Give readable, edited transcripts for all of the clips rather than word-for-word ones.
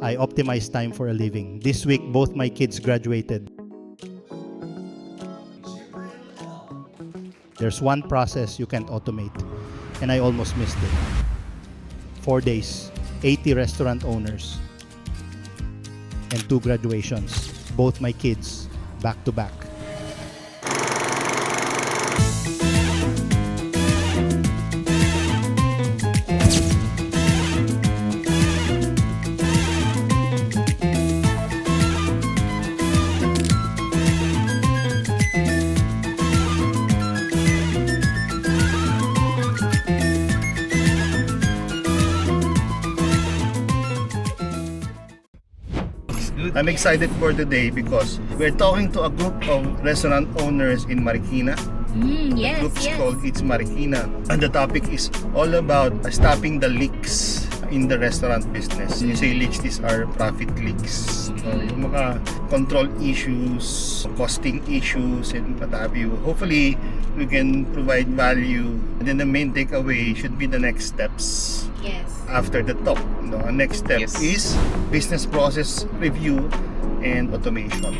I optimize time for a living. This week, both my kids graduated. There's one process you can't automate, and I almost missed it. 4 days, 80 restaurant owners, and 2 graduations. Both my kids, back to back. I'm excited for today because we're talking to a group of restaurant owners in Marikina. Yes, The group's yes. called It's Marikina, and the topic is all about stopping the leaks in the restaurant business. You say leaks, these are profit leaks. Yung mga control issues, costing issues, and what have you. Hopefully, we can provide value. And then the main takeaway should be the next steps. Yes. After the talk, our next step is business process review and automation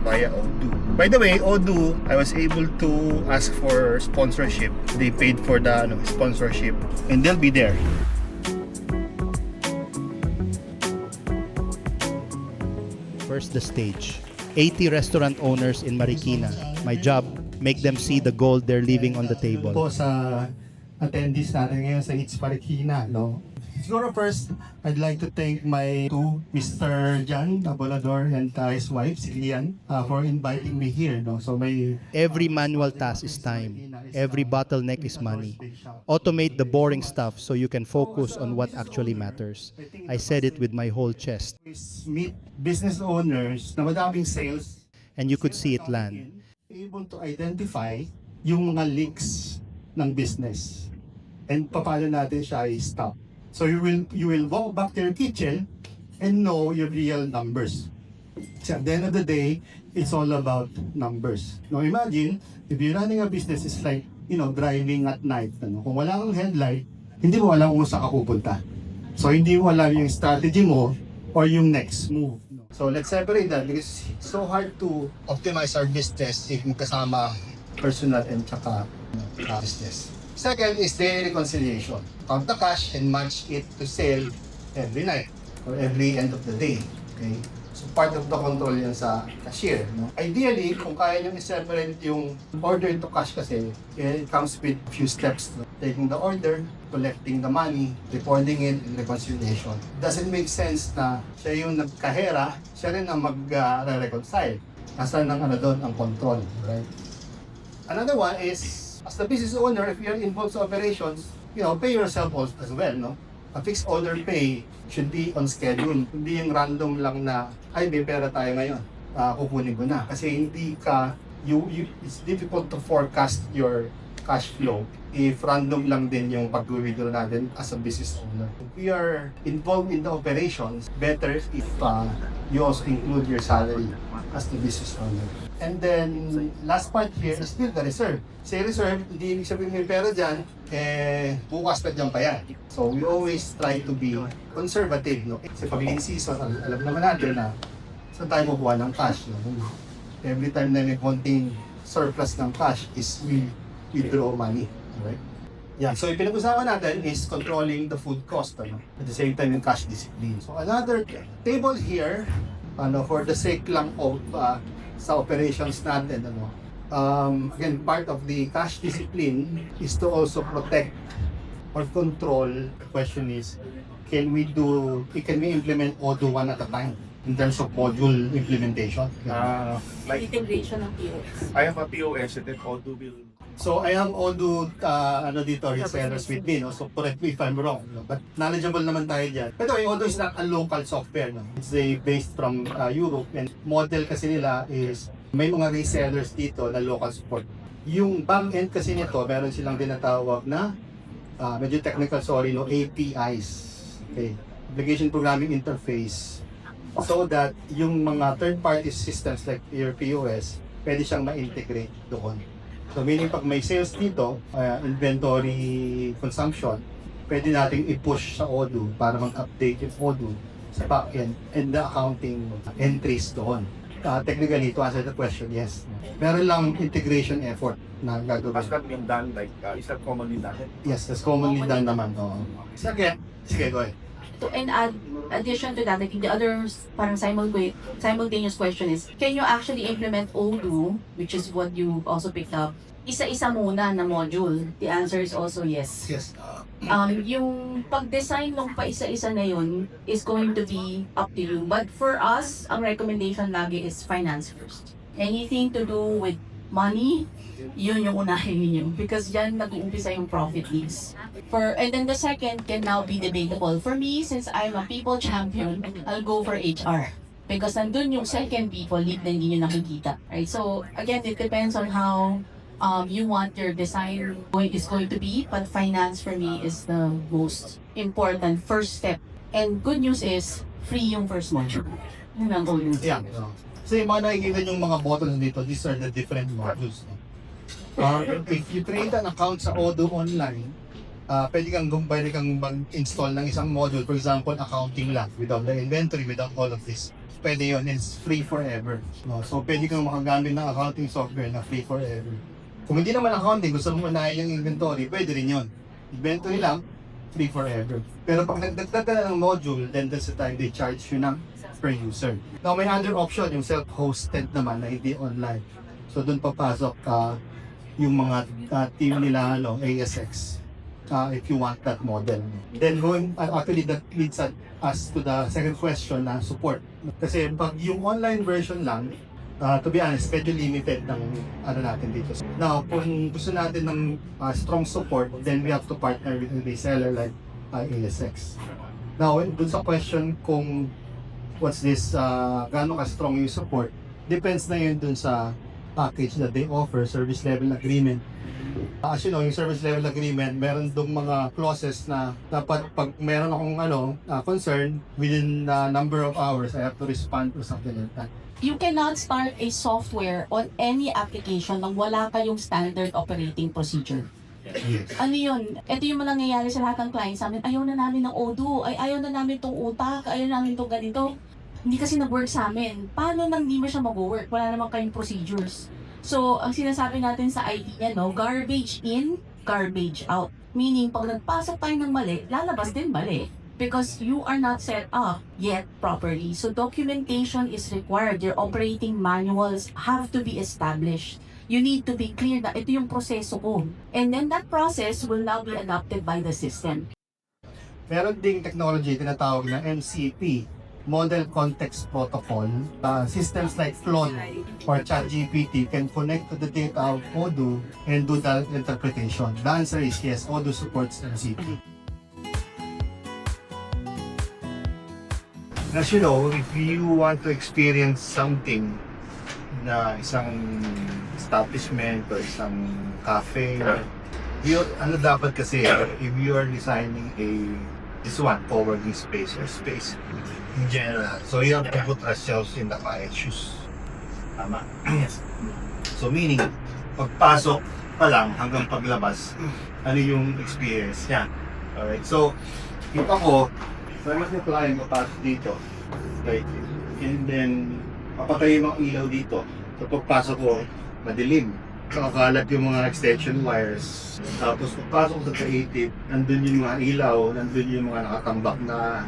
via Odoo. By the way, Odoo, I was able to ask for sponsorship. They paid for the sponsorship, and they'll be there. First, the stage. 80 restaurant owners in Marikina. My job, make them see the gold they're leaving on the table. Po sa attendees natin ngayon sa It's Marikina, no? Siguro first, I'd like to thank my two, Mr. Jan Abolador and his wife, si Lian, for inviting me here, no? So may... Every manual task is time. Every bottleneck is money. Automate the boring stuff so you can focus on what actually matters. I said it with my whole chest, Meet business owners na madaming sales, and you could see it land. able to identify yung mga leaks ng business and paano natin siya i-stop. So you will walk back to your kitchen and know your real numbers. So at the end of the day, it's all about numbers. Now imagine, if you're running a business, it's like, driving at night. Kung wala kang headlight, hindi mo alam kung saan ka pupunta. So hindi mo alam yung strategy mo or yung next move. So let's separate that because it's so hard to optimize our business if kasama personal and tsaka business. Second is daily reconciliation. Count the cash and match it to sale every night or every end of the day. Okay? So part of the control yan sa cashier. No? Ideally, kung kaya nyo i-separate yung order to cash kasi, it comes with few steps. No? Taking the order, collecting the money, reporting it, and reconciliation. Doesn't make sense na siya yung nagkahera, siya rin ang mag-reconcile. Nasaan doon ang control, right? Another one is, as the business owner, if you're involved sa operations, pay yourself as well, no? A fixed order pay should be on schedule. Hindi yung random lang na, ay, may pera tayo ngayon, kukunin ko na. Kasi hindi ka, it's difficult to forecast your cash flow if random lang din yung pag-withdraw natin as a business owner. If we are involved in the operations, better if you also include your salary as the business owner. And then, last part here is still the reserve. Say reserve, hindi ibig sabihin may pera dyan, bukas pa dyan pa yan. So, we always try to be conservative, no? Kasi pag in season, alam naman natin na saan tayo kukuha ng cash, no? Every time na may konting surplus ng cash is we withdraw money, right? Yeah, so yung pinag-usapan natin is controlling the food cost, ano? At the same time yung cash discipline. So, another table here, for the sake lang of sa operations natin, again, part of the cash discipline is to also protect or control. The question is, can we implement Odoo one at a time in terms of module implementation? Like Integration ng POS. I have a POS and then Odoo will. So I have Odoo dito resellers with me, no? So correct me if I'm wrong, no? But knowledgeable naman tayo dyan. Pero Odoo is not a local software, no? It's based from Europe, and model kasi nila is may mga resellers dito na local support. Yung back end kasi nito, meron silang dinatawag na medyo technical, sorry, no, APIs. Okay, application programming interface, so that yung mga third party systems like your POS pwede siyang ma-integrate doon. So meaning pag may sales dito, inventory consumption, pwede nating i-push sa Odoo para mag-update yung Odoo sa backend and the accounting entries doon. Technically, to answer the question, yes. Meron lang integration effort na Has gagawin. that been done like, is that commonly done? Yes, that's commonly done naman. Oo. Sige, go ahead. In addition to that, I think the other parang simultaneous question is, can you actually implement Odoo, which is what you also picked up, isa-isa muna na module? The answer is also yes. Yes. Yung pag-design ng pa-isa-isa na yun is going to be up to you. But for us, ang recommendation lagi is finance first. Anything to do with money, yun yung unahin ninyo. Because yan nag-uumpisa yung profit leads. And then the second can now be debatable. For me, since I'm a people champion, I'll go for HR. Because nandun yung second people lead na hindi nyo nakikita. Right? So, again, it depends on how you want your design is going to be, but finance for me is the most important first step. And good news is, free yung first module. Yun ang good news. Yeah. So yung mga nakikita yung mga buttons dito, these are the different modules. If you create an account sa Odoo online, pwede kang mag-install ng isang module, for example, accounting lang, without the inventory, without all of this. Pwede yun, it's free forever. No? So pwede kang makagamit ng accounting software na free forever. Kung hindi naman accounting, gusto mo unahin yung inventory, pwede rin yun. Inventory lang, free forever. Pero pag nagdagdag ka na ng module, then that's the time they charge you ng per user. Now may other option, yung self-hosted naman na hindi online. So doon papasok yung mga team nila, ASX, if you want that model. Then actually that leads us to the second question na support. Kasi pag yung online version lang, to be honest, medyo limited ng natin dito. Now, kung gusto natin ng strong support, then we have to partner with a reseller like ASX. Now, dun sa question kung what's this, gaano ka-strong yung support, depends na yun dun sa package that they offer, service level agreement. As you know, yung service level agreement, meron dong mga clauses na dapat pag meron akong concern, within a number of hours, I have to respond to something like that. You cannot start a software on any application nang wala kayong standard operating procedure. Yes. Ano yun? Ito yung nangyayari sa lahat ng clients namin. Ayaw na namin ng Odoo. Ayaw na namin tong utak. Ayaw na namin tong ganito. Hindi kasi nag-work sa amin. Paano nang hindi mo siya mag-work? Wala naman kayong procedures. So, ang sinasabi natin sa IT niya, garbage in, garbage out. Meaning, pag nagpasok tayo ng mali, lalabas din mali. Because you are not set up yet properly. So documentation is required. Your operating manuals have to be established. You need to be clear na ito yung proseso ko. And then that process will now be adopted by the system. Meron ding technology tinatawag na MCP, Model Context Protocol. Systems like Claude or ChatGPT can connect to the data of Odoo and do the interpretation. The answer is yes, Odoo supports MCP. As you know, if you want to experience something na isang establishment or isang cafe, dapat kasi, if you are designing this one, co-working space or space in general, so you have to put ourselves in the client's shoes. Tama? Yes. So meaning, pagpasok pa lang hanggang paglabas, ano yung experience niya. Alright, so, if ako, mas yung client papasok dito, right? And then, papatay yung mga ilaw dito. So, pagpasok ko, madilim. Nakakalat yung mga extension wires. Tapos, pagpasok ko sa creative, nandun yung mga ilaw, nandun yung mga nakatambak na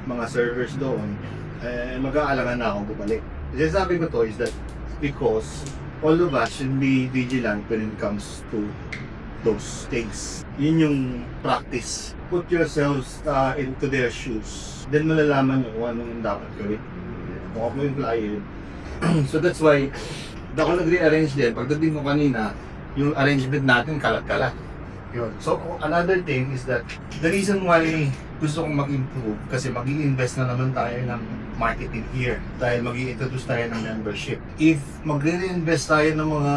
mga servers doon. Mag-aalangan na akong bumalik. Kasi sabi ko to is that because all of us should be vigilant when it comes to those things. Yun yung practice. Put yourselves into their shoes. Then malalaman nyo kung anong dapat gawin. Kung ako yung client. So that's why, ako nag-rearrange din. Pagdating ko kanina, yung arrangement natin kalat-kalat. Yun. So another thing is that the reason why gusto kong mag-improve kasi mag-i-invest na naman tayo ng marketing here dahil mag-i-introduce tayo ng membership. If magre-reinvest tayo ng mga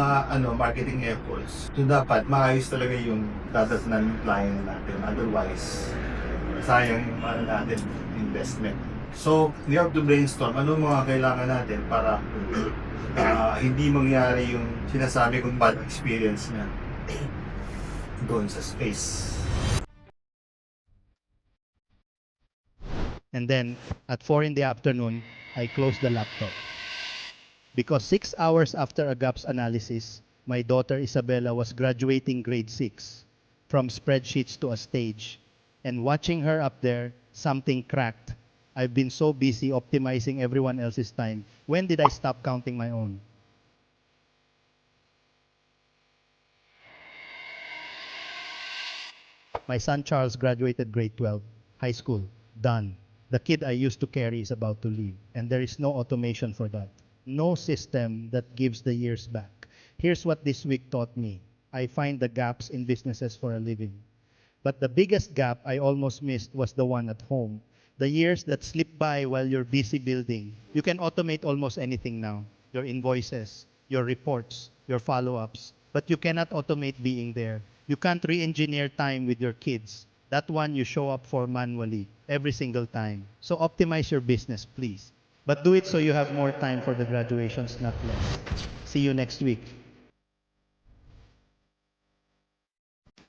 marketing efforts, so dapat maayos talaga yung dadatnan ng client natin. Otherwise, sayang yung natin investment. So, we have to brainstorm ano mga kailangan natin para hindi mangyari yung sinasabi kong bad experience na doon sa space. And then at 4 in the afternoon, I closed the laptop. Because 6 hours after a gaps analysis, my daughter Isabella was graduating grade 6 from spreadsheets to a stage. And watching her up there, something cracked. I've been so busy optimizing everyone else's time. When did I stop counting my own? My son Charles graduated grade 12, high school, done. The kid I used to carry is about to leave, and there is no automation for that. No system that gives the years back. Here's what this week taught me. I find the gaps in businesses for a living. But the biggest gap I almost missed was the one at home. The years that slip by while you're busy building. You can automate almost anything now. Your invoices, your reports, your follow-ups. But you cannot automate being there. You can't re-engineer time with your kids. That one you show up for manually every single time. So optimize your business, please. But do it so you have more time for the graduations, not less. See you next week.